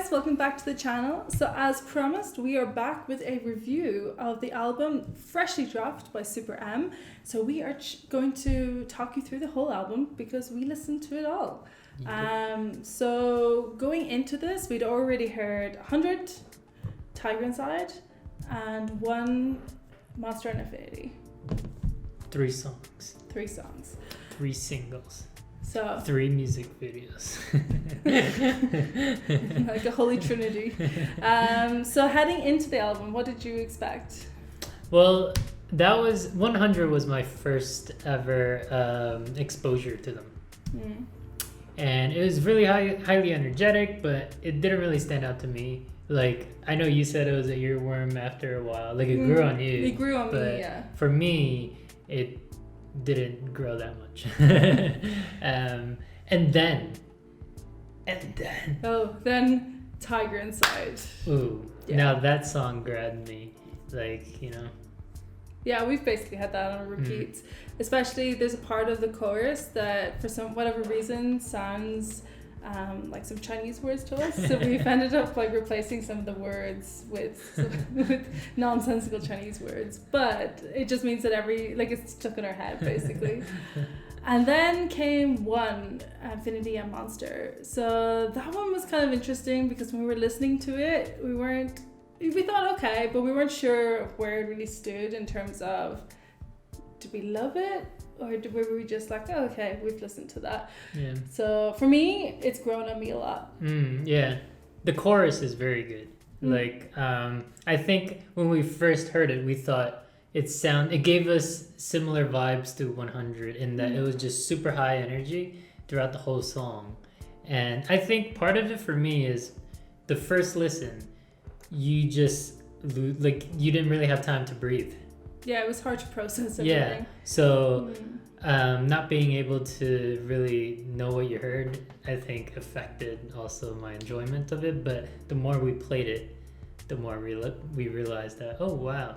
guys, welcome back to the channel. So as promised, we are back with a review of the album freshly dropped by SuperM. So we are going to talk you through the whole album because we listened to it all. So going into this, we'd already heard 100, Tiger Inside, and one Monster and Infinity. 3 songs. 3 songs. 3 singles. So 3 music videos. like a holy trinity. So heading into the album, what did you expect? Well, that was 100 was my first ever exposure to them. And it was really highly energetic, but it didn't really stand out to me. Like, I know you said it was a earworm after a while. Like, it grew on you. It grew on me, yeah. For me, it didn't grow that much. And then Tiger Inside. Ooh, yeah. Now that song grabbed me, like, you know. Yeah, we've basically had that on repeat. Especially there's a part of the chorus that for whatever reason sounds like some Chinese words to us. So we've ended up like replacing some of the words with nonsensical Chinese words. But it just means that it's stuck in our head basically. And then came one, Infinity and Monster. So that one was kind of interesting because when we were listening to it, we thought okay, but we weren't sure where it really stood in terms of did we love it or were we just like, oh, okay, we've listened to that. Yeah. So for me, it's grown on me a lot. Yeah, the chorus is very good. Like, I think when we first heard it, we thought it gave us similar vibes to 100 in that it was just super high energy throughout the whole song. And I think part of it for me is the first listen, you just you didn't really have time to breathe. Yeah, it was hard to process everything. Yeah, so not being able to really know what you heard, I think affected also my enjoyment of it. But the more we played it, the more we realized that, oh wow,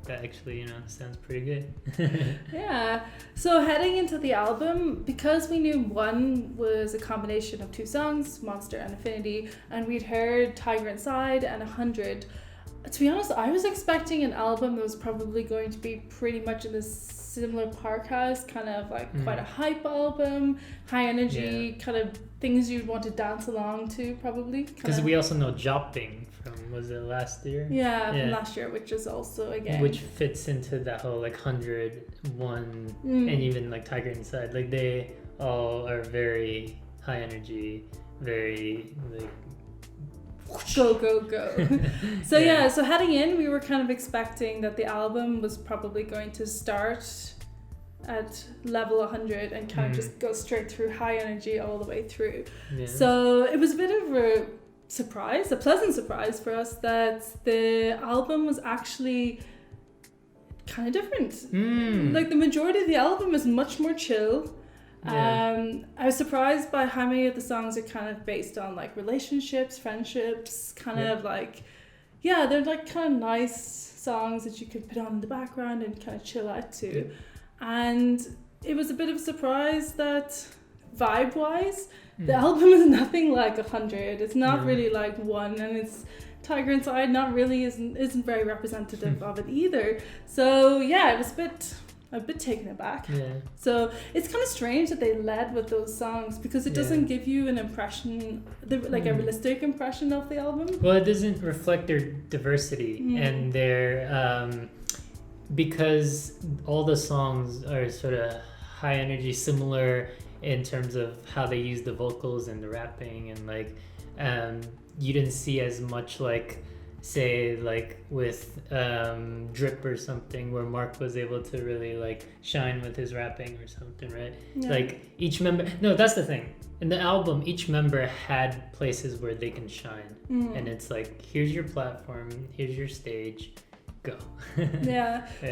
that actually, sounds pretty good. Yeah. So heading into the album, because we knew one was a combination of 2 songs, Monster and Infinity, and we'd heard Tiger Inside and 100. To be honest, I was expecting an album that was probably going to be pretty much in this similar park house, kind of like quite a hype album, high energy, kind of things you'd want to dance along to probably. Because we also know Jopping from, was it last year? Yeah, from last year, which is also, again, which fits into that whole like 101 and even like Tiger Inside. Like they all are very high energy, very like go so so heading in, we were kind of expecting that the album was probably going to start at level 100 and kind of just go straight through high energy all the way through. So it was a bit of a surprise, a pleasant surprise for us that the album was actually kind of different. Like the majority of the album is much more chill. I was surprised by how many of the songs are kind of based on like relationships, friendships, kind of like, they're like kind of nice songs that you could put on in the background and kind of chill out to. And it was a bit of a surprise that vibe wise, the album is nothing like 100. It's not really like one, and it's Tiger Inside isn't very representative of it either. So it was a bit taken aback. So it's kind of strange that they led with those songs because it doesn't give you an impression, like a realistic impression of the album. Well, it doesn't reflect their diversity and their because all the songs are sort of high energy, similar in terms of how they use the vocals and the rapping, and like you didn't see as much like, say, like with Drip or something, where Mark was able to really like shine with his rapping or something, right? Like each member, that's the thing, in the album each member had places where they can shine, and it's like, here's your platform, here's your stage, go.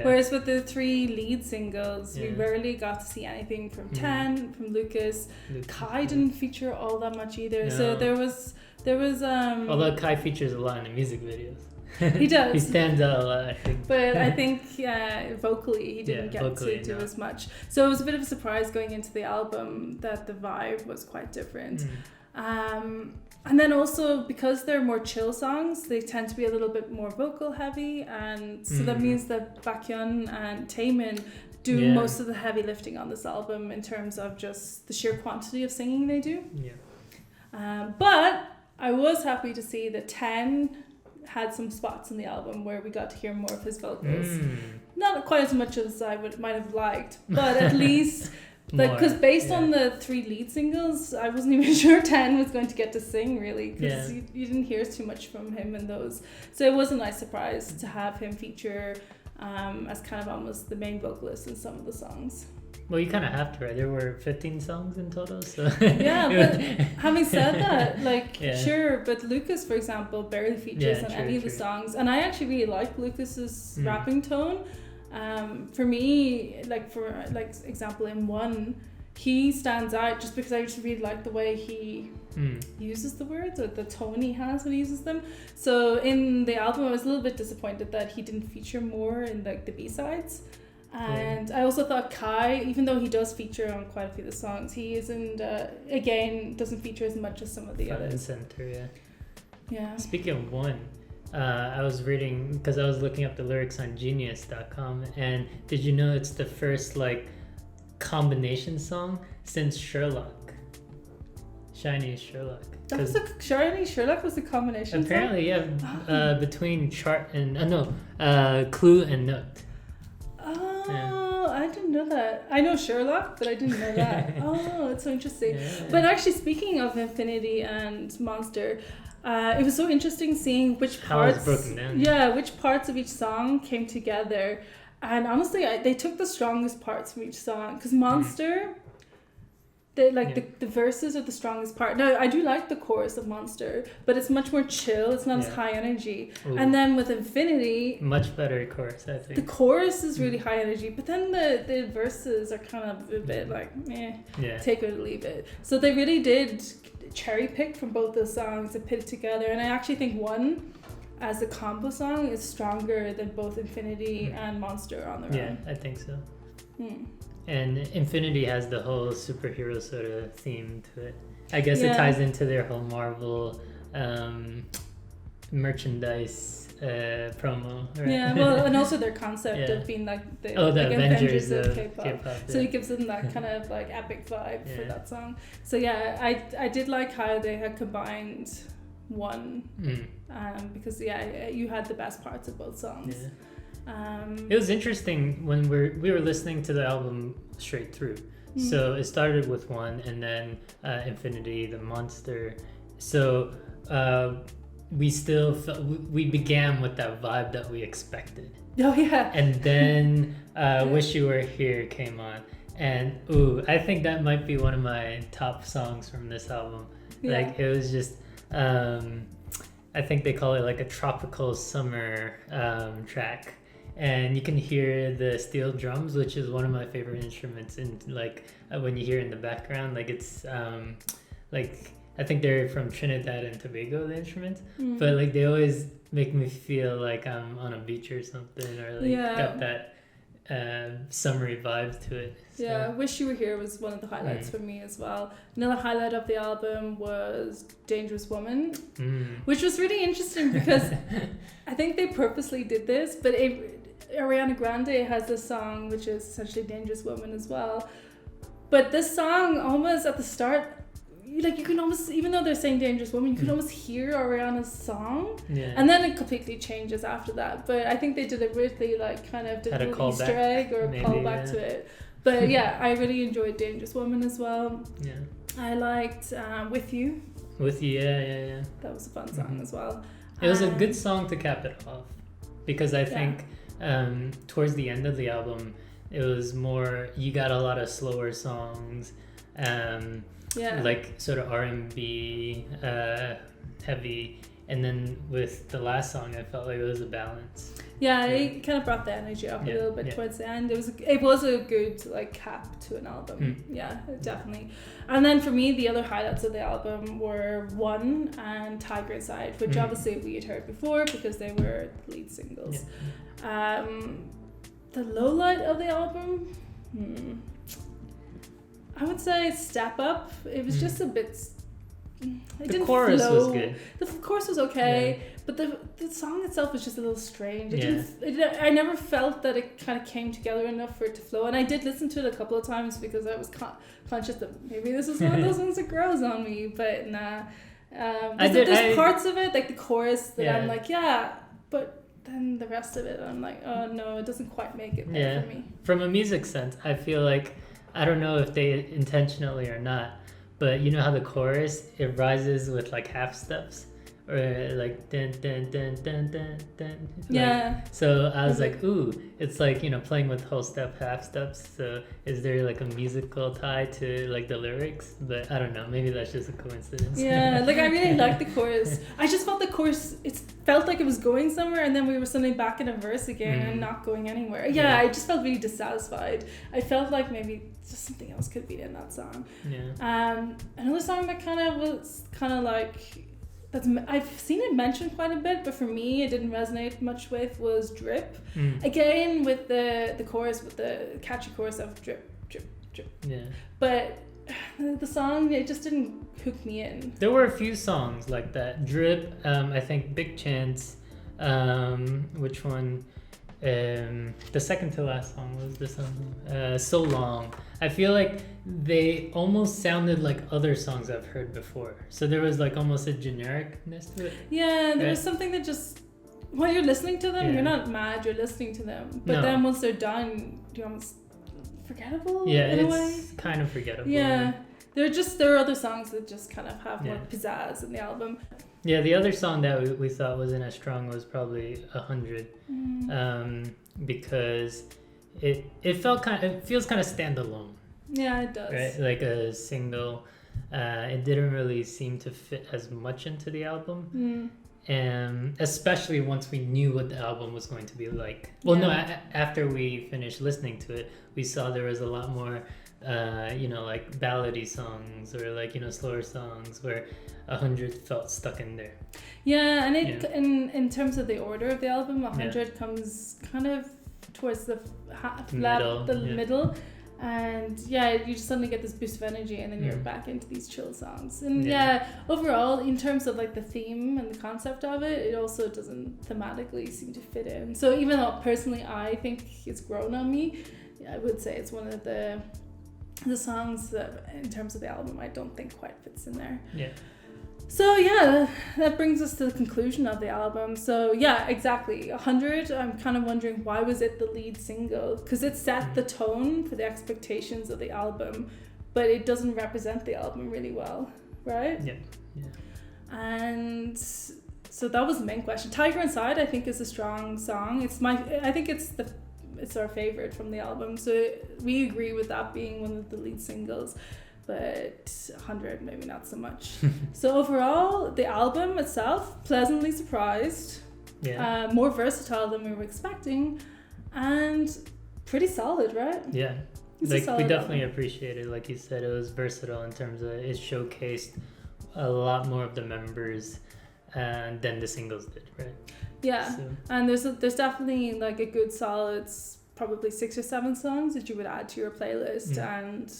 Whereas with the 3 lead singles, we rarely got to see anything from 10, from Lucas. Kai didn't feature all that much either. So there was although Kai features a lot in the music videos. He does. He stands out a lot, I think. But I think vocally he didn't get to do as much. So it was a bit of a surprise going into the album that the vibe was quite different. And then also, because they're more chill songs, they tend to be a little bit more vocal heavy, and so that means that Baekhyun and Taemin do most of the heavy lifting on this album in terms of just the sheer quantity of singing they do. But I was happy to see that 10 had some spots in the album where we got to hear more of his vocals. Not quite as much as I might have liked, but at least... Because based on the 3 lead singles, I wasn't even sure 10 was going to get to sing, really, because you didn't hear too much from him in those. So it was a nice surprise to have him feature as kind of almost the main vocalist in some of the songs. Well, you kind of have to, right? There were 15 songs in total, so... Yeah, but having said that, sure, but Lucas, for example, barely features on any of the songs. And I actually really like Lucas's rapping tone. For me, for example, in One, he stands out just because I just really like the way he uses the words, or the tone he has when he uses them. So in the album, I was a little bit disappointed that he didn't feature more in the B-sides. And I also thought Kai, even though he does feature on quite a few of the songs, he isn't, doesn't feature as much as some of the others. Center, yeah. Speaking of One, I was reading, because I was looking up the lyrics on Genius.com, and did you know it's the first combination song since Sherlock? Shiny Sherlock. Shiny Sherlock was a combination apparently, song? Between Chart and Clue and Note. Oh, I didn't know that. I know Sherlock, but I didn't know that. Oh, it's so interesting. But actually, speaking of Infinity and Monster, it was so interesting seeing which parts which parts of each song came together. And honestly, they took the strongest parts from each song, because Monster, the verses are the strongest part. Now, I do like the chorus of Monster, but it's much more chill. It's not as high energy. Ooh. And then with Infinity, much better chorus, I think. The chorus is really high energy, but then the verses are kind of a bit take it or leave it. So they really did cherry pick from both those songs and put it together. And I actually think One, as a combo song, is stronger than both Infinity and Monster on their own. Yeah, I think so. And Infinity has the whole superhero sort of theme to it. I guess it ties into their whole Marvel merchandise promo. Right? Yeah, well, and also their concept of being the Avengers of K-pop. So it gives them that kind of epic vibe for that song. So I did like how they had combined One, because you had the best parts of both songs. It was interesting when we were listening to the album straight through. So it started with One, and then Infinity, the Monster. So we began with that vibe that we expected. Oh yeah. And then Wish You Were Here came on, and I think that might be one of my top songs from this album. It was just I think they call it a tropical summer track. And you can hear the steel drums, which is one of my favorite instruments. And when you hear in the background, it's I think they're from Trinidad and Tobago, the instruments. But they always make me feel like I'm on a beach or something, or got that summery vibe to it. So. Yeah, Wish You Were Here was one of the highlights for me as well. Another highlight of the album was Dangerous Woman, which was really interesting because I think they purposely did this, but Ariana Grande has this song which is essentially Dangerous Woman as well. But this song, almost at the start, you can almost, even though they're saying Dangerous Woman, you can almost hear Ariana's song. Yeah. And then it completely changes after that. But I think they deliberately kind of did an Easter egg or a call back to it. But I really enjoyed Dangerous Woman as well. Yeah. I liked With You. With You, yeah. That was a fun song as well. It was a good song to cap it off, because I think towards the end of the album, it was more, you got a lot of slower songs, sort of R&B heavy, and then with the last song, I felt like it was a balance. Yeah, it kind of brought the energy up a little bit towards the end. It was a good cap to an album. Yeah, definitely. And then for me, the other highlights of the album were One and Tiger Inside, which obviously we had heard before because they were the lead singles. The low light of the album, I would say Step Up. It was just a bit didn't chorus flow. was good. The chorus was okay, but the song itself was just a little strange. I never felt that it kind of came together enough for it to flow. And I did listen to it a couple of times because I was conscious that maybe this is one of those ones that grows on me. But nah, there's parts of it, like the chorus, that I'm like, but then the rest of it, I'm like, oh no, it doesn't quite make it there for me. From a music sense, I feel like, I don't know if they intentionally or not, but you know how the chorus, it rises with like half steps, or like dun dun dun dun dun dun. So I was like, ooh, it's like, you know, playing with whole step, half steps. So is there like a musical tie to like the lyrics? But I don't know, maybe that's just a coincidence. Yeah, like I really liked the chorus. I just felt the chorus, it felt like it was going somewhere, and then we were suddenly back in a verse again and not going anywhere. I just felt really dissatisfied. I felt like maybe just something else could be in that song. Another song that kind of was kind of like, I've seen it mentioned quite a bit, but for me it didn't resonate much with, was Drip. Again, with the chorus, with the catchy chorus of drip, drip, drip. But the song, it just didn't hook me in. There were a few songs like that. Drip, I think Big Chance, which one? The second to last song was the song So Long. I feel like they almost sounded like other songs I've heard before, so there was like almost a genericness to it. There was something that just, while you're listening to them, you're not mad, you're listening to them, but then once they're done, you're almost forgettable in a way. It's kind of forgettable. There are other songs that just kind of have more pizzazz in the album. The other song that we thought wasn't as strong was probably 100, because it feels kind of standalone. Yeah, it does. Right, like a single. It didn't really seem to fit as much into the album, and especially once we knew what the album was going to be like. Well, after we finished listening to it, we saw there was a lot more, like ballady songs or like, slower songs where 100 felt stuck in there. And it in terms of the order of the album, 100 comes kind of towards the middle, and you just suddenly get this boost of energy, and then you're back into these chill songs. And overall, in terms of like the theme and the concept of it, it also doesn't thematically seem to fit in. So even though personally I think it's grown on me, I would say it's one of the songs that, in terms of the album, I don't think quite fits in there. So that brings us to the conclusion of the album. So exactly, 100, I'm kind of wondering, why was it the lead single? Because it set the tone for the expectations of the album, but it doesn't represent the album really well, right? And so that was the main question. Tiger Inside, I think, is a strong song. I think it's our favorite from the album, so we agree with that being one of the lead singles. But 100 maybe not so much. So overall, the album itself, pleasantly surprised, more versatile than we were expecting, and pretty solid, right? We definitely appreciated, like you said, it was versatile in terms of it showcased a lot more of the members than the singles did, right? And there's definitely like a good solid, probably 6 or 7 songs that you would add to your playlist and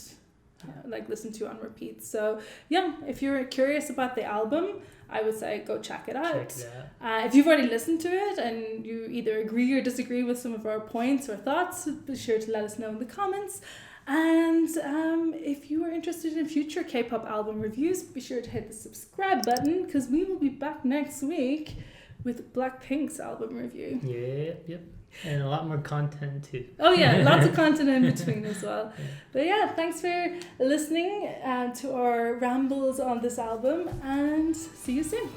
like listen to on repeat. So if you're curious about the album, I would say go check it out. If you've already listened to it and you either agree or disagree with some of our points or thoughts, be sure to let us know in the comments. And if you are interested in future K-pop album reviews, be sure to hit the subscribe button, because we will be back next week with Blackpink's album review. And a lot more content too. Lots of content in between as well. But thanks for listening to our rambles on this album, and see you soon.